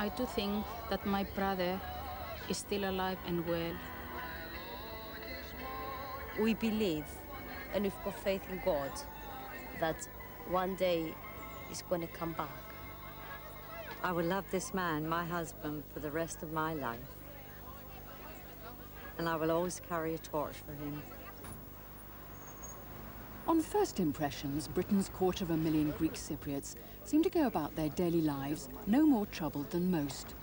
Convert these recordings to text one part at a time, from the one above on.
I do think that my brother is still alive and well. We believe, and we've got faith in God, that one day he's going to come back. I will love this man, my husband, for the rest of my life. And I will always carry a torch for him. On first impressions, Britain's 250,000 Greek Cypriots seem to go about their daily lives no more troubled than most.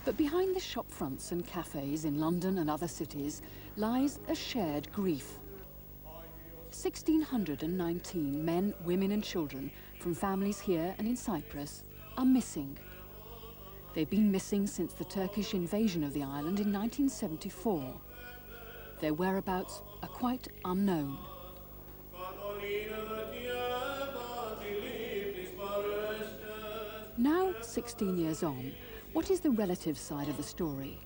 But behind the shop fronts and cafes in London and other cities lies a shared grief. 1,619 men, women and children from families here and in Cyprus are missing. They've been missing since the Turkish invasion of the island in 1974. Their whereabouts are quite unknown. Now, 16 years on, what is the relative side of the story?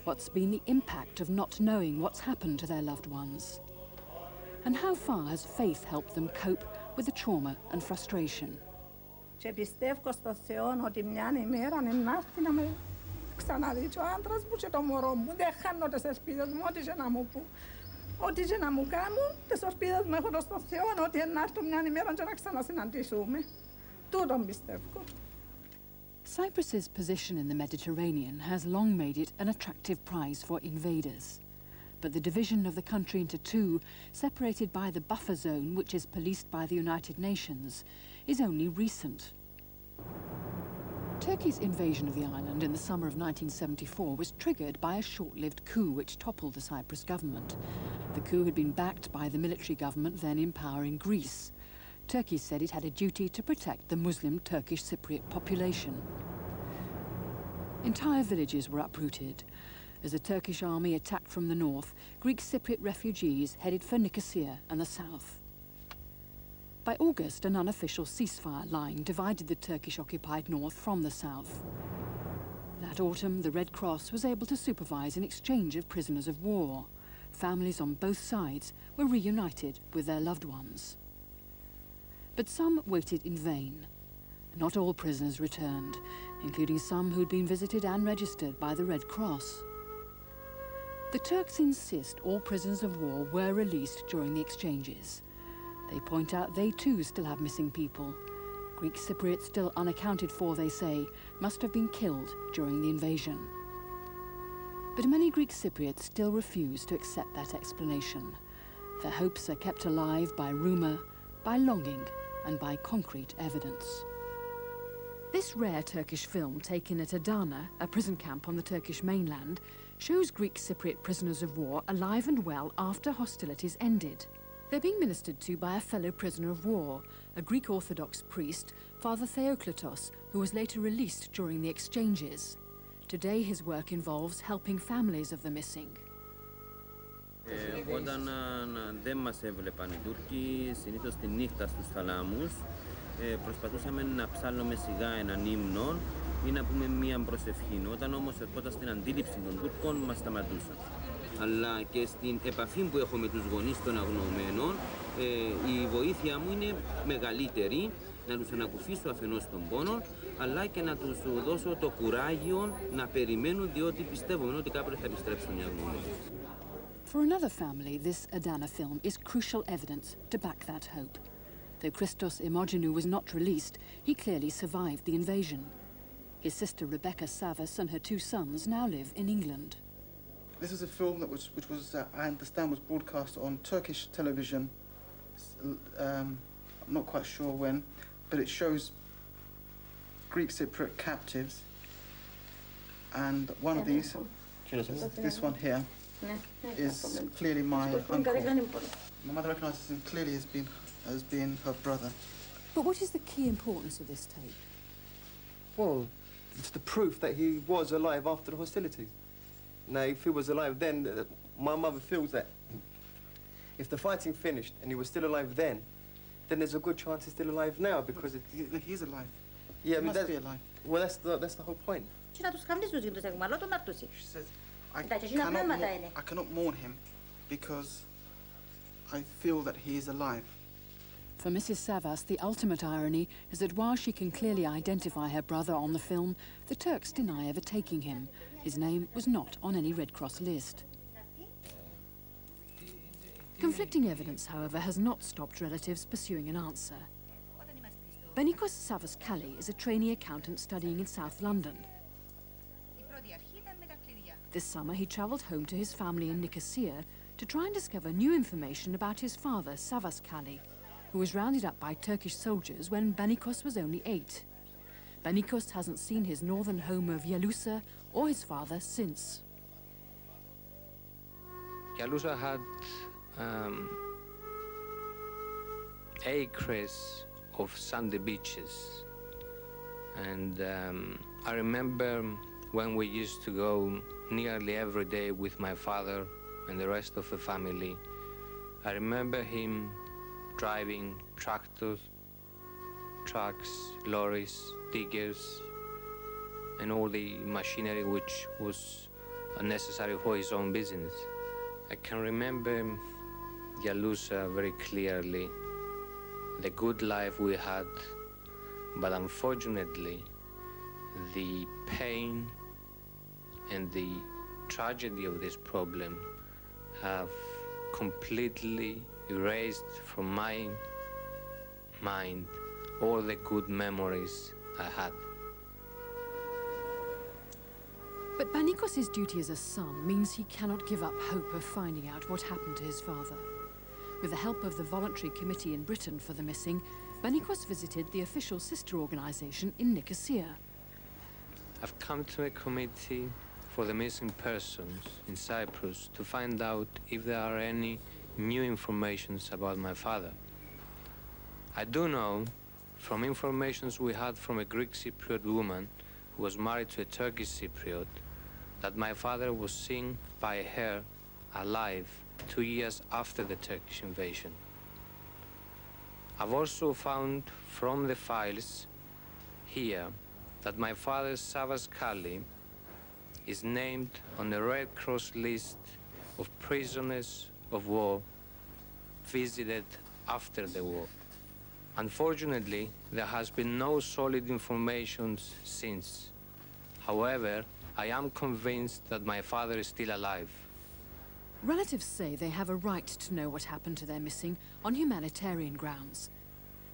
What's been the impact of not knowing what's happened to their loved ones? And how far has faith helped them cope with the trauma and frustration? Και πιστεύω στο Θεό ότι μια ημέρα να έρθει να με ξαναδεί ο άντρας μου και το μωρό μου. Δεν χάνω τις ελπίδες μου, ό,τι και να μου πούν. Ό,τι και να μου κάνουν, τις ελπίδες μου έχω στο Θεό ότι να έρθουν μια ημέρα και να ξανασυναντήσουμε. Τούτον πιστεύω. Cyprus's position in the Mediterranean has long made it an attractive prize for invaders. But the division of the country into two, separated by the buffer zone, which is policed by the United Nations, is only recent. Turkey's invasion of the island in the summer of 1974 was triggered by a short-lived coup which toppled the Cyprus government. The coup had been backed by the military government then in power in Greece. Turkey said it had a duty to protect the Muslim Turkish Cypriot population. Entire villages were uprooted. As the Turkish army attacked from the north, Greek Cypriot refugees headed for Nicosia and the south. By August, an unofficial ceasefire line divided the Turkish-occupied north from the south. That autumn, the Red Cross was able to supervise an exchange of prisoners of war. Families on both sides were reunited with their loved ones. But some waited in vain. Not all prisoners returned, including some who'd been visited and registered by the Red Cross. The Turks insist all prisoners of war were released during the exchanges. They point out they too still have missing people. Greek Cypriots still unaccounted for, they say, must have been killed during the invasion. But many Greek Cypriots still refuse to accept that explanation. Their hopes are kept alive by rumour, by longing, and by concrete evidence. This rare Turkish film, taken at Adana, a prison camp on the Turkish mainland, shows Greek Cypriot prisoners of war alive and well after hostilities ended. They're being ministered to by a fellow prisoner of war, a Greek Orthodox priest, Father Theoklitos, who was later released during the exchanges. Today his work involves helping families of the missing. Όταν δεν μας έβλεπαν οι Τούρκοι, συνήθως τη νύχτα στους θαλάμους, προσπαθούσαμε να ψάλλουμε σιγά έναν ύμνο ή να πούμε μία προσευχή. Όταν όμως ερχόταν στην αντίληψη των Τούρκων, μας σταματούσαν. Αλλά και στην επαφή που έχω με τους γονείς των αγνοωμένων, η βοήθεια μου είναι μεγαλύτερη, να τους ανακουφίσω αφενός τον πόνο, αλλά και να τους δώσω το κουράγιο να περιμένουν, διότι πιστεύουμε ότι κάποτε θα επιστρέψουν οι αγνοωμένοι. For another family, this Adana film is crucial evidence to back that hope. Though Christos Imogenou was not released, he clearly survived the invasion. His sister Rebecca Savas and her two sons now live in England. This is a film which was, I understand, was broadcast on Turkish television. I'm not quite sure when, but it shows Greek Cypriot captives. And one of these, this one here, is clearly my uncle. My mother recognises him clearly as being her brother. But what is the key importance of this tape? Well, it's the proof that he was alive after the hostilities. Now, if he was alive then, my mother feels that if the fighting finished and he was still alive then there's a good chance he's still alive now because he's alive. Yeah, he must be alive. Well, that's the whole point. She says, I cannot mourn him because I feel that he is alive. For Mrs. Savas, the ultimate irony is that while she can clearly identify her brother on the film, the Turks deny ever taking him. His name was not on any Red Cross list. Conflicting evidence, however, has not stopped relatives pursuing an answer. Benikos Savas-Kali is a trainee accountant studying in South London. This summer, he travelled home to his family in Nicosia to try and discover new information about his father, Savas-Kali, who was rounded up by Turkish soldiers when Benikos was only 8. Benikos hasn't seen his northern home of Yalusa or his father since. Yalusa had acres of sandy beaches, and I remember when we used to go nearly every day with my father and the rest of the family. I remember him driving tractors, trucks, lorries, diggers, and all the machinery which was necessary for his own business. I can remember Yalusa very clearly, the good life we had, but unfortunately, the pain and the tragedy of this problem have completely erased from my mind all the good memories I had. But Benikos' duty as a son means he cannot give up hope of finding out what happened to his father. With the help of the voluntary committee in Britain for the missing, Benikos visited the official sister organisation in Nicosia. I've come to a committee for the missing persons in Cyprus to find out if there are any new informations about my father. I do know from informations we had from a Greek Cypriot woman who was married to a Turkish Cypriot that my father was seen by her alive 2 years after the Turkish invasion. I've also found from the files here that my father, Savas-Kali, is named on the Red Cross list of prisoners of war visited after the war. Unfortunately, there has been no solid information since. However, I am convinced that my father is still alive. Relatives say they have a right to know what happened to their missing on humanitarian grounds.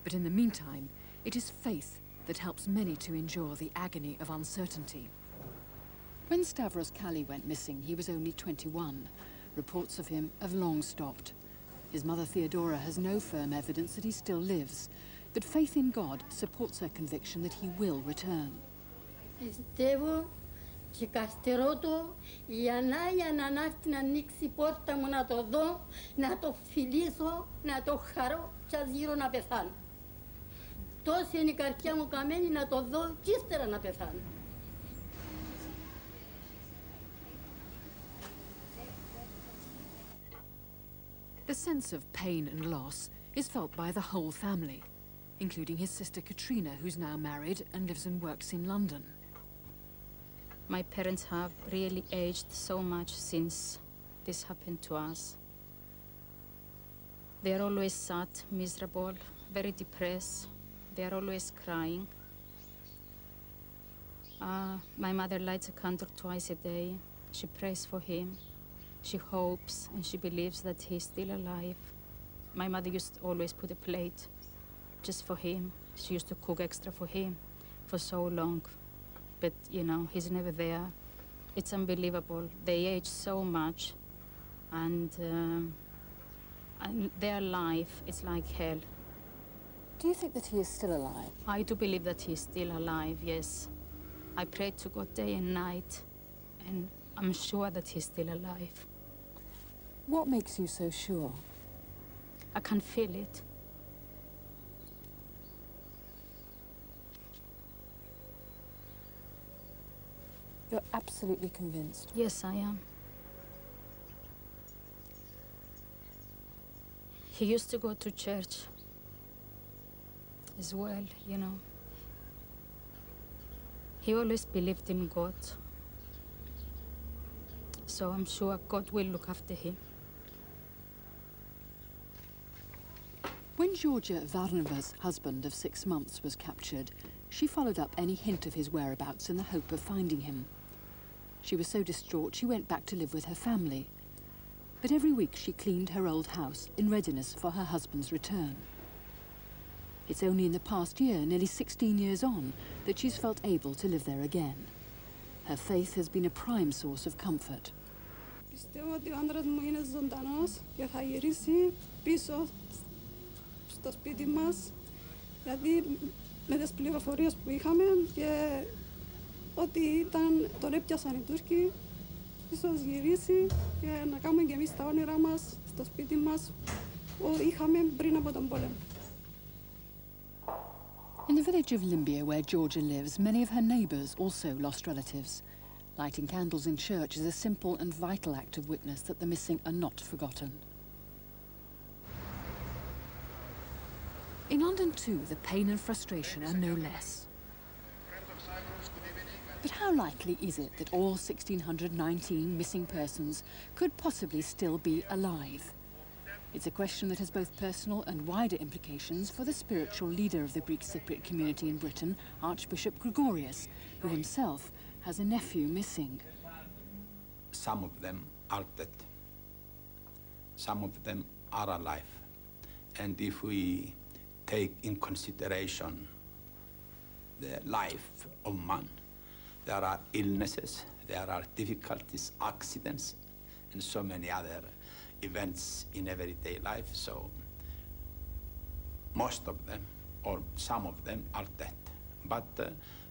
But in the meantime, it is faith that helps many to endure the agony of uncertainty. When Stavros Kali went missing, he was only 21. Reports of him have long stopped. His mother Theodora has no firm evidence that he still lives, but faith in God supports her conviction that he will return. Πιστεύω και καρτερώ το η Ανάγια να έρθει να ανοίξει η πόρτα μου να το δω, να το φιλήσω, να το χαρώ και ας γύρω να πεθάνω. Τόση είναι η καρδιά μου καμένη να το δω και ύστερα να πεθάνω. The sense of pain and loss is felt by the whole family, including his sister Katrina, who's now married and lives and works in London. My parents have really aged so much since this happened to us. They are always sad, miserable, very depressed. They are always crying. My mother lights a candle twice a day. She prays for him. She hopes and she believes that he's still alive. My mother used to always put a plate just for him. She used to cook extra for him for so long. But, you know, he's never there. It's unbelievable. They age so much, and their life is like hell. Do you think that he is still alive? I do believe that he's still alive, yes. I pray to God day and night, and I'm sure that he's still alive. What makes you so sure? I can feel it. You're absolutely convinced? Yes, I am. He used to go to church as well, you know. He always believed in God. So I'm sure God will look after him. When When Georgia Varnova's husband of 6 months was captured, she followed up any hint of his whereabouts in the hope of finding him. She was so distraught she went back to live with her family. But every week she cleaned her old house in readiness for her husband's return. It's only in the past year, nearly 16 years on, that she's felt able to live there again. Her faith has been a prime source of comfort. Πιστεύω ότι ο άντρας μου είναι ζωντανός και θα γυρίσει πίσω στο σπίτι μας, γιατί με τις πληροφορίες που είχαμε και ότι τον έπιασαν οι Τούρκοι, ίσως γυρίσει και να κάνουμε και εμείς τα όνειρά μας στο σπίτι μας που είχαμε πριν από τον πόλεμο. In the village of Limbia, where Georgia lives, many of her neighbours also lost relatives. Lighting candles in church is a simple and vital act of witness that the missing are not forgotten. In London too, the pain and frustration are no less. But how likely is it that all 1,619 missing persons could possibly still be alive? It's a question that has both personal and wider implications for the spiritual leader of the Greek Cypriot community in Britain, Archbishop Gregorius, who himself has a nephew missing. Some of them are dead. Some of them are alive. And if we take in consideration the life of man, there are illnesses, there are difficulties, accidents, and so many other events in everyday life. So most of them, or some of them, are dead. But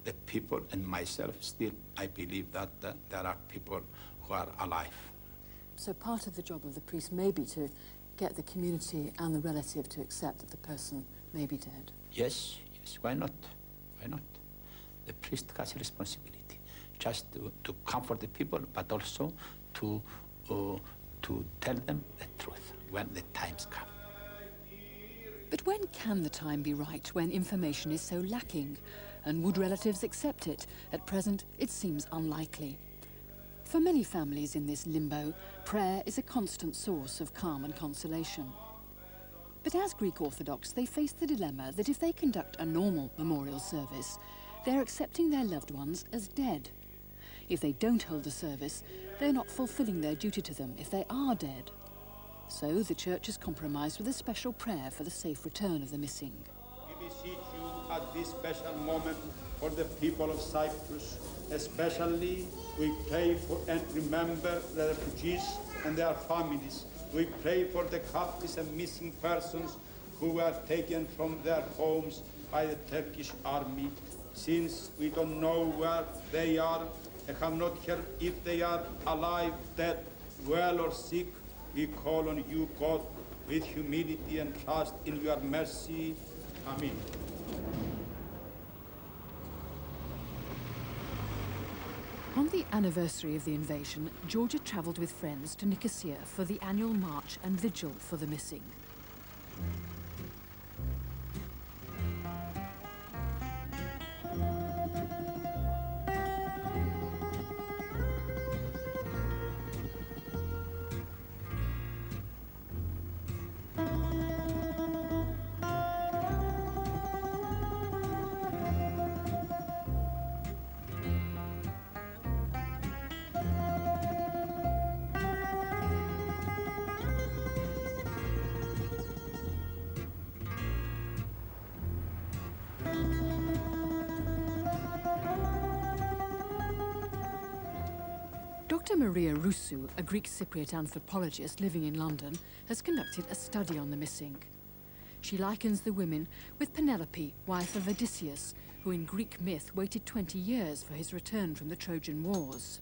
the people and myself, still, I believe that there are people who are alive. So part of the job of the priest may be to get the community and the relative to accept that the person may be dead. Yes, yes, why not? Why not? The priest has a responsibility, just to comfort the people, but also to tell them the truth when the times come. But when can the time be right when information is so lacking? And would relatives accept it? At present, it seems unlikely. For many families in this limbo, prayer is a constant source of calm and consolation. But as Greek Orthodox, they face the dilemma that if they conduct a normal memorial service, they're accepting their loved ones as dead. If they don't hold the service, they're not fulfilling their duty to them if they are dead. So the Church has compromised with a special prayer for the safe return of the missing. We beseech you at this special moment for the people of Cyprus. Especially, we pray for and remember the refugees and their families. We pray for the captives and missing persons who were taken from their homes by the Turkish army. Since we don't know where they are and have not heard if they are alive, dead, well or sick, we call on you, God, with humility and trust in your mercy. Amen. On the anniversary of the invasion, Georgia travelled with friends to Nicosia for the annual march and vigil for the missing. Dr. Maria Rousseau, a Greek Cypriot anthropologist living in London, has conducted a study on the missing. She likens the women with Penelope, wife of Odysseus, who in Greek myth waited 20 years for his return from the Trojan Wars.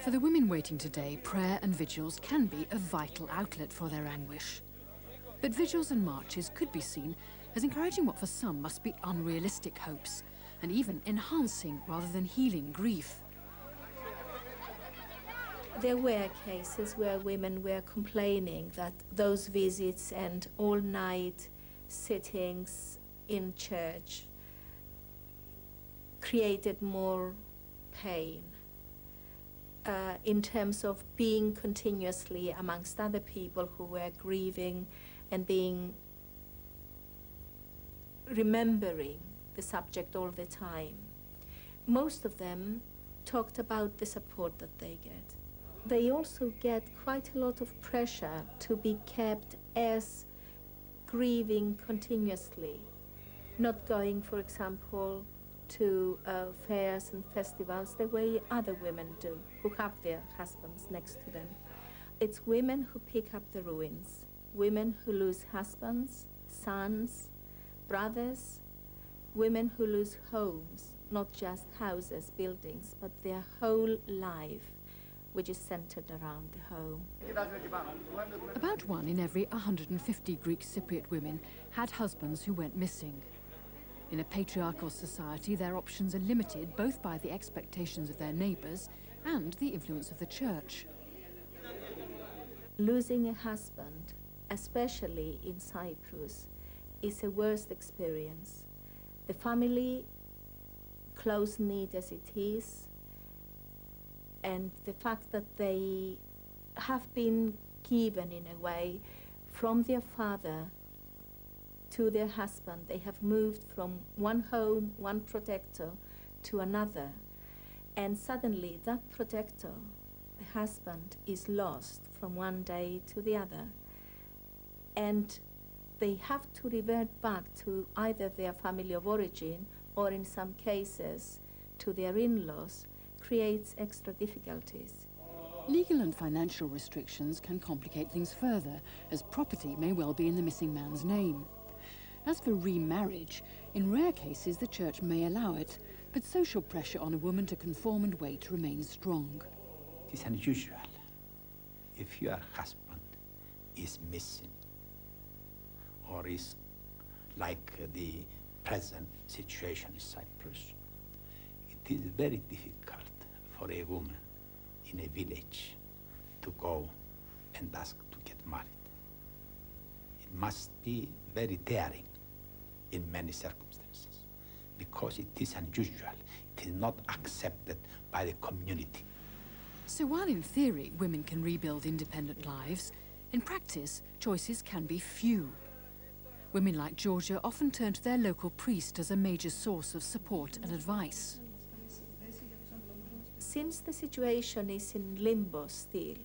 For the women waiting today, prayer and vigils can be a vital outlet for their anguish. But vigils and marches could be seen as encouraging what for some must be unrealistic hopes, and even enhancing rather than healing grief. There were cases where women were complaining that those visits and all-night sittings in church created more pain. in terms of being continuously amongst other people who were grieving and remembering the subject all the time. Most of them talked about the support that they get. They also get quite a lot of pressure to be kept as grieving continuously, not going, for example, to fairs and festivals the way other women do, who have their husbands next to them. It's women who pick up the ruins, women who lose husbands, sons, brothers, women who lose homes, not just houses, buildings, but their whole life, which is centered around the home. About 1 in every 150 Greek Cypriot women had husbands who went missing. In a patriarchal society, their options are limited both by the expectations of their neighbours and the influence of the church. Losing a husband, especially in Cyprus, is a worst experience. The family, close-knit as it is, and the fact that they have been given, in a way, from their father to their husband. They have moved from one home, one protector, to another. And suddenly that protector, the husband, is lost from one day to the other. And they have to revert back to either their family of origin or, in some cases, to their in-laws, creates extra difficulties. Legal and financial restrictions can complicate things further, as property may well be in the missing man's name. As for remarriage, in rare cases the church may allow it, but social pressure on a woman to conform and wait remains strong. It is unusual if your husband is missing or is like the present situation in Cyprus. It is very difficult for a woman in a village to go and ask to get married. It must be very daring in many circumstances, because it is unusual. It is not accepted by the community. So while in theory women can rebuild independent lives, in practice choices can be few. Women like Georgia often turn to their local priest as a major source of support and advice. Since the situation is in limbo still,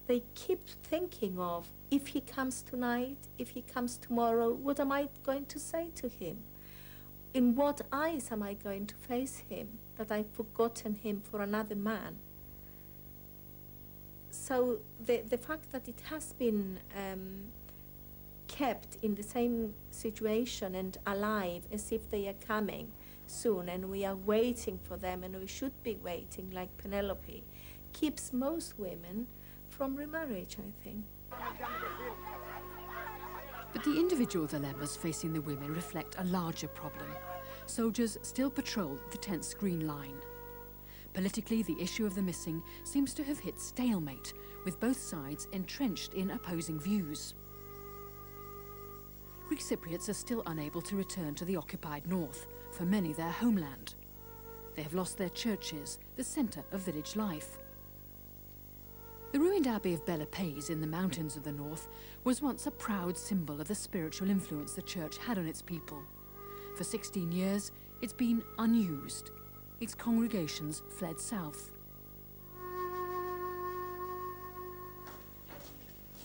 they keep thinking of, if he comes tonight, if he comes tomorrow, what am I going to say to him? In what eyes am I going to face him, that I've forgotten him for another man? So the fact that it has been kept in the same situation and alive as if they are coming soon and we are waiting for them and we should be waiting like Penelope, keeps most women from remarriage, I think. But the individual dilemmas facing the women reflect a larger problem. Soldiers still patrol the tense Green Line. Politically, the issue of the missing seems to have hit stalemate, with both sides entrenched in opposing views. Greek Cypriots are still unable to return to the occupied north, for many their homeland. They have lost their churches, the centre of village life. The ruined abbey of Belapes in the mountains of the north was once a proud symbol of the spiritual influence the church had on its people. For 16 years, it's been unused. Its congregations fled south.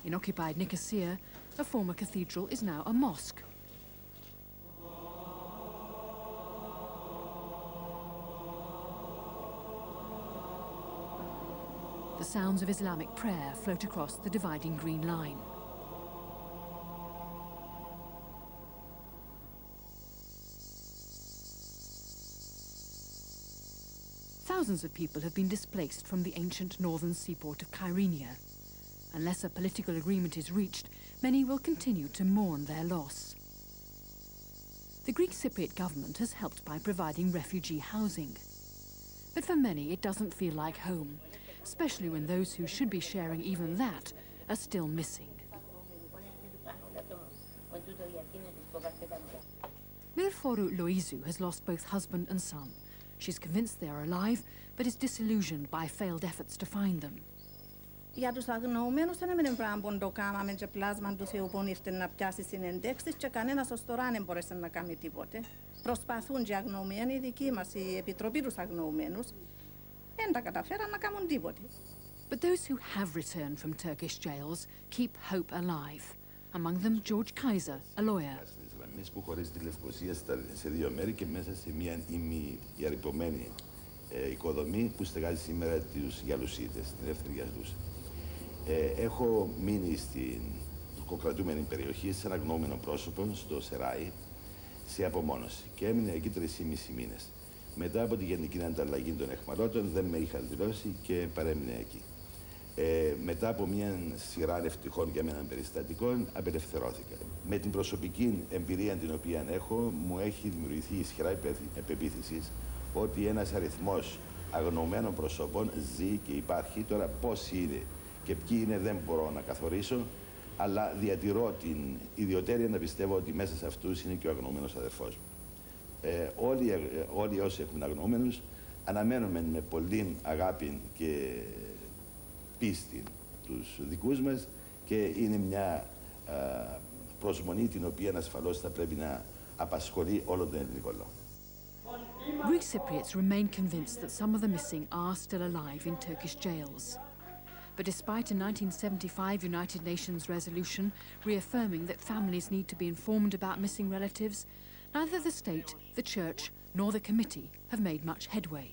In occupied Nicosia, a former cathedral is now a mosque. The sounds of Islamic prayer float across the dividing Green Line. Thousands of people have been displaced from the ancient northern seaport of Kyrenia. Unless a political agreement is reached, many will continue to mourn their loss. The Greek Cypriot government has helped by providing refugee housing. But for many, it doesn't feel like home, especially when those who should be sharing even that are still missing. Mirforu Loizou has lost both husband and son. She's convinced they are alive, but is disillusioned by failed efforts to find them. Για τους αγνοούμενους δεν έμεινε πράγμα που το κάμαμε και πλάσμα του Θεού που ήρθε να πιάσει συνεντέξεις και κανένας ως τώρα δεν μπορέσει να κάνει τίποτε. Προσπαθούν και αγνοούμενοι, οι δικοί μας, η Επιτροπή τους αγνοούμενους, δεν τα καταφέραν να κάνουν τίποτε. But those who have returned from Turkish jails keep hope alive. Among them, George Kaiser, a lawyer. Εμείς που χωρίζει τη Λευκοσία σε δύο μέρη και μέσα σε μια ημιαρρυπωμένη οικοδομή που στεγάζει σήμερα τους Γιαλουσίτες, την ελεύθερη Γιαλούσα. Έχω μείνει στην τουρκοκρατούμενη περιοχή, σε ένα γνώμενο πρόσωπο, στο Σεράι, σε απομόνωση και έμεινε εκεί 3,5 μήνες. Μετά από τη γενική ανταλλαγή των αιχμαλώτων δεν με είχαν δηλώσει και παρέμεινε εκεί. Μετά από μια σειρά ευτυχών για μένα περιστατικών, απελευθερώθηκα. Με την προσωπική εμπειρία την οποία έχω, μου έχει δημιουργηθεί ισχυρά επεποίθηση ότι ένας αριθμός αγνοωμένων προσώπων ζει και υπάρχει. Τώρα πώς είναι και ποιοι είναι δεν μπορώ να καθορίσω, αλλά διατηρώ την ιδιωτέρεια να πιστεύω ότι μέσα σε αυτούς είναι και ο αγνοωμένος αδερφός μου. Όλοι όσοι έχουν αγνοωμένους αναμένουμε με πολύ αγάπη και πίστη τους δικούς μας και είναι μια προσμονή την οποία ασφαλώς θα πρέπει να απασχολεί όλο τον ελληνικό λαό. Greek Cypriots remain convinced that some of the missing are still alive in Turkish jails. But despite a 1975 United Nations resolution reaffirming that families need to be informed about missing relatives, neither the state, the church, nor the committee have made much headway.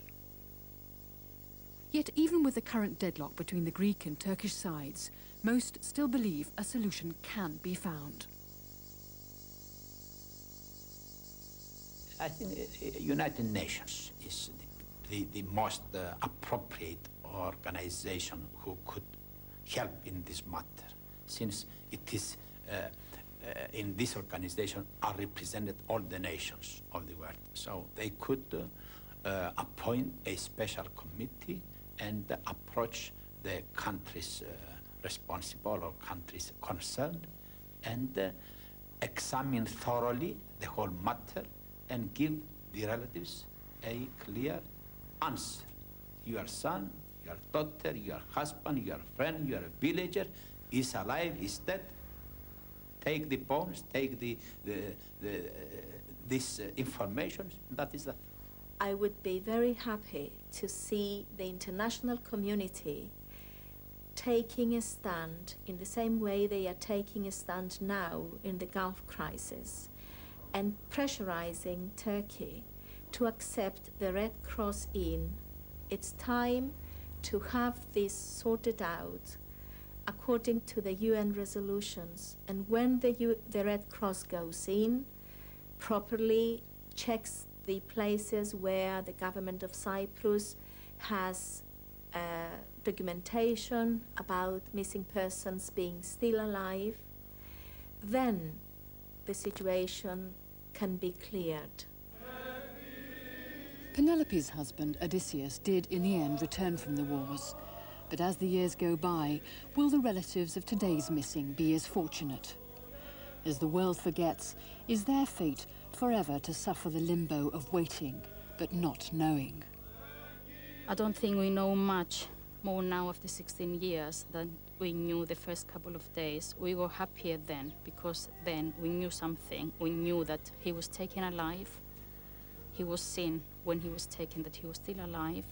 Yet even with the current deadlock between the Greek and Turkish sides, most still believe a solution can be found. I think United Nations is the most appropriate organization who could help in this matter, since it is in this organization are represented all the nations of the world. So they could appoint a special committee and approach the countries responsible or countries concerned and examine thoroughly the whole matter and give the relatives a clear answer. Your son, your daughter, your husband, your friend, your villager is alive, is dead. Take the bones, take this information, that is that. I would be very happy to see the international community taking a stand in the same way they are taking a stand now in the Gulf crisis and pressurizing Turkey to accept the Red Cross in. It's time to have this sorted out according to the UN resolutions, and when the Red Cross goes in, properly checks the places where the government of Cyprus has documentation about missing persons being still alive, then the situation can be cleared. Penelope's husband, Odysseus, did in the end return from the wars. But as the years go by, will the relatives of today's missing be as fortunate? As the world forgets, is their fate forever to suffer the limbo of waiting, but not knowing? I don't think we know much more now after 16 years than we knew the first couple of days. We were happier then, because then we knew something. We knew that he was taken alive. He was seen when he was taken that he was still alive.